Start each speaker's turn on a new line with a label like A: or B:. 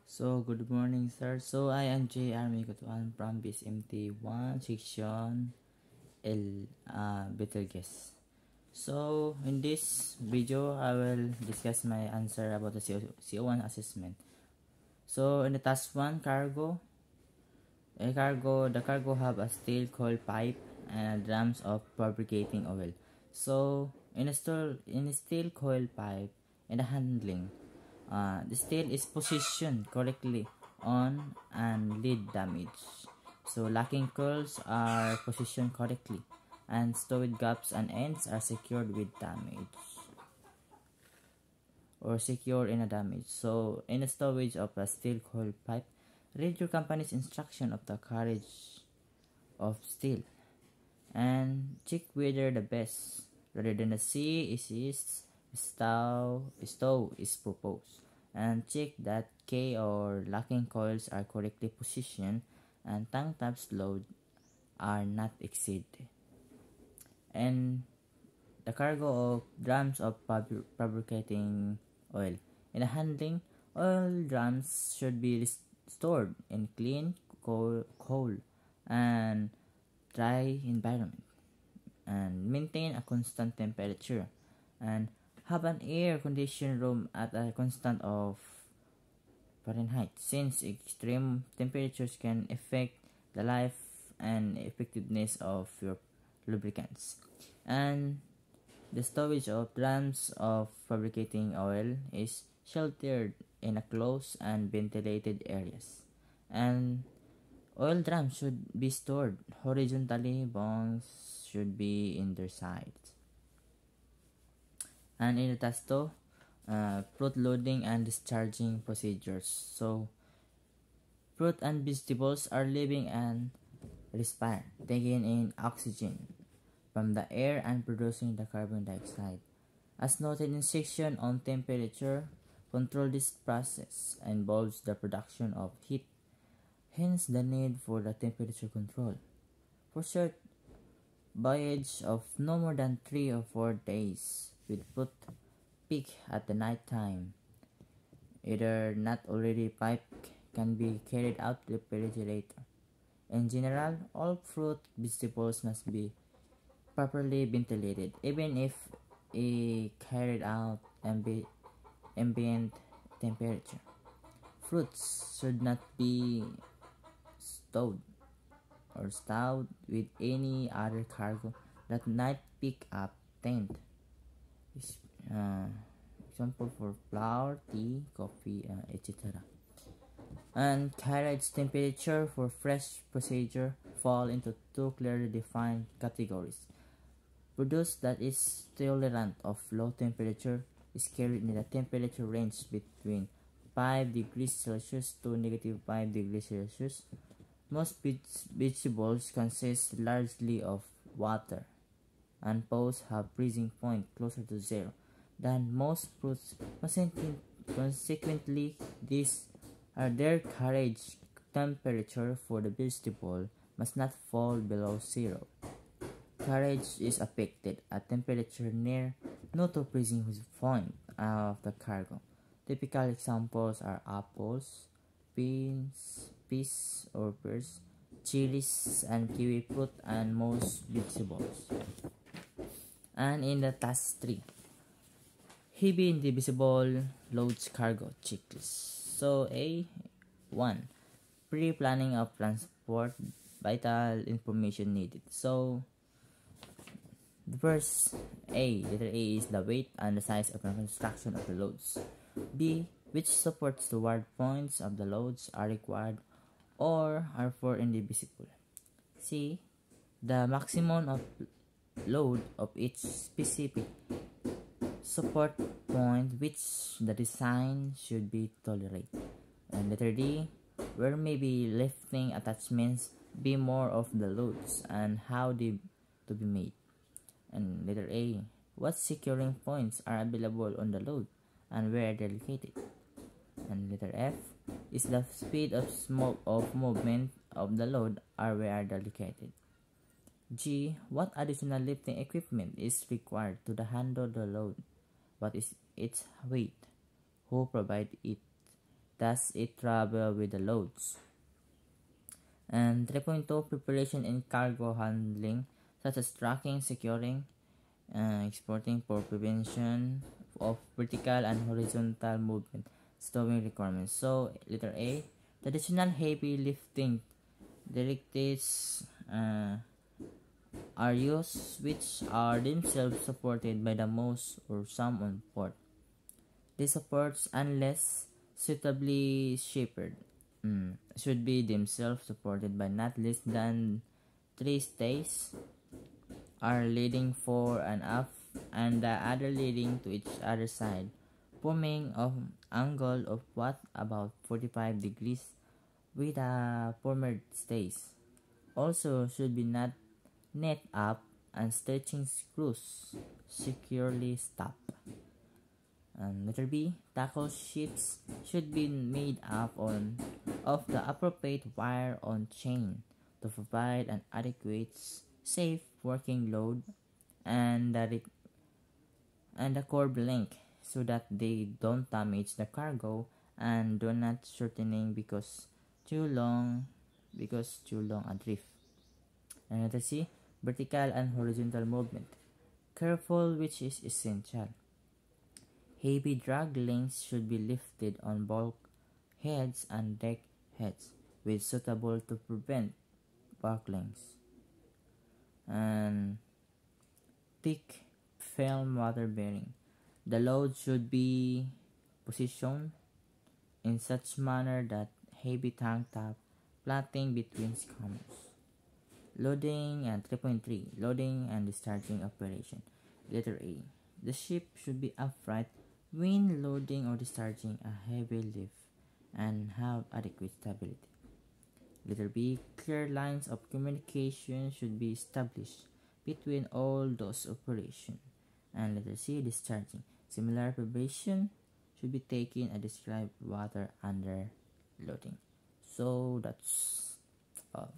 A: So, good morning, sir. So, I am J. Army Co1 from BSMT1 section L. Betelgeuse. So, in this video, I will discuss my answer about the CO1 assessment. So, in the task 1, the cargo have a steel coil pipe and drums of fabricating oil. So, in a steel coil pipe, in the handling, the steel is positioned correctly on and lead damage. So locking curls are positioned correctly and stowed gaps and ends are secured with damage or secured in a damage. So in the stowage of a steel coil pipe, read your company's instruction of the carriage of steel and check whether the best rather than the C is stow is proposed, and check that K or locking coils are correctly positioned and tank tops load are not exceeded, and the cargo of drums of fabricating oil. In the handling, oil drums should be stored in clean, cold and dry environment, and maintain a constant temperature, and have an air conditioned room at a constant of Fahrenheit, since extreme temperatures can affect the life and effectiveness of your lubricants. And the storage of drums of fabricating oil is sheltered in a closed and ventilated areas, and oil drums should be stored horizontally. Bungs should be in their sides. And in the task 2, fruit loading and discharging procedures. So, fruit and vegetables are living and respire, taking in oxygen from the air and producing the carbon dioxide. As noted in section on temperature control, this process involves the production of heat, hence the need for the temperature control. For short voyage of no more than 3 or 4 days, with fruit peak at the night time, either not already piped can be carried out to the refrigerator. In general, all fruit vegetables must be properly ventilated, even if carried out ambient temperature. Fruits should not be stowed with any other cargo that might pick up taint. Example for flour, tea, coffee, etc. And carriage temperature for fresh procedure fall into two clearly defined categories. Produce that is tolerant of low temperature is carried in the temperature range between 5 degrees Celsius to -5 degrees Celsius. Most vegetables consist largely of water, and both have freezing point closer to zero than most fruits. Consequently, their carriage temperature for the vegetable must not fall below zero. Carriage is affected at temperature near to freezing point of the cargo. Typical examples are apples, peas or pears, chilies and kiwi fruit, and most vegetables. And in the task 3, heavy indivisible loads cargo checklist. So A1, pre-planning of transport, vital information needed. So the first letter A is the weight and the size of the construction of the loads. B, which supports toward points of the loads are required or are for indivisible. C, the maximum of load of each specific support point which the design should be tolerate. And letter D, where maybe lifting attachments be more of the loads and how they to be made. And letter A, what securing points are available on the load and where they're located. And letter F is the speed of movement of the load or where they're located. G, what additional lifting equipment is required to handle the load? What is its weight? Who provide it? Thus, it travels with the loads. And 3.2 preparation in cargo handling, such as tracking, securing, exporting for prevention of vertical and horizontal movement, stowing requirements. So, letter A, traditional heavy lifting directives are used, which are themselves supported by the most or some on port. These supports, unless suitably shaped, should be themselves supported by not less than 3 stays, are leading fore and aft, and the other leading to each other side, forming an angle of what about 45 degrees with the former stays. Also should be not net up and stretching screws securely stop. Letter B, tackle sheets should be made up of the appropriate wire on chain to provide an adequate, safe working load and the cord length so that they don't damage the cargo and do not shortening too long adrift. And letter C, vertical and horizontal movement. Careful, which is essential. Heavy drag links should be lifted on bulk heads and deck heads with suitable to prevent bucklings. And thick film water bearing. The load should be positioned in such manner that heavy tank top flatting between scummers. Loading and 3.3 loading and discharging operation. Letter A. The ship should be upright when loading or discharging a heavy lift and have adequate stability. Letter B. Clear lines of communication should be established between all those operations. And letter C. Discharging. Similar preparation should be taken and describe water under loading. So that's all.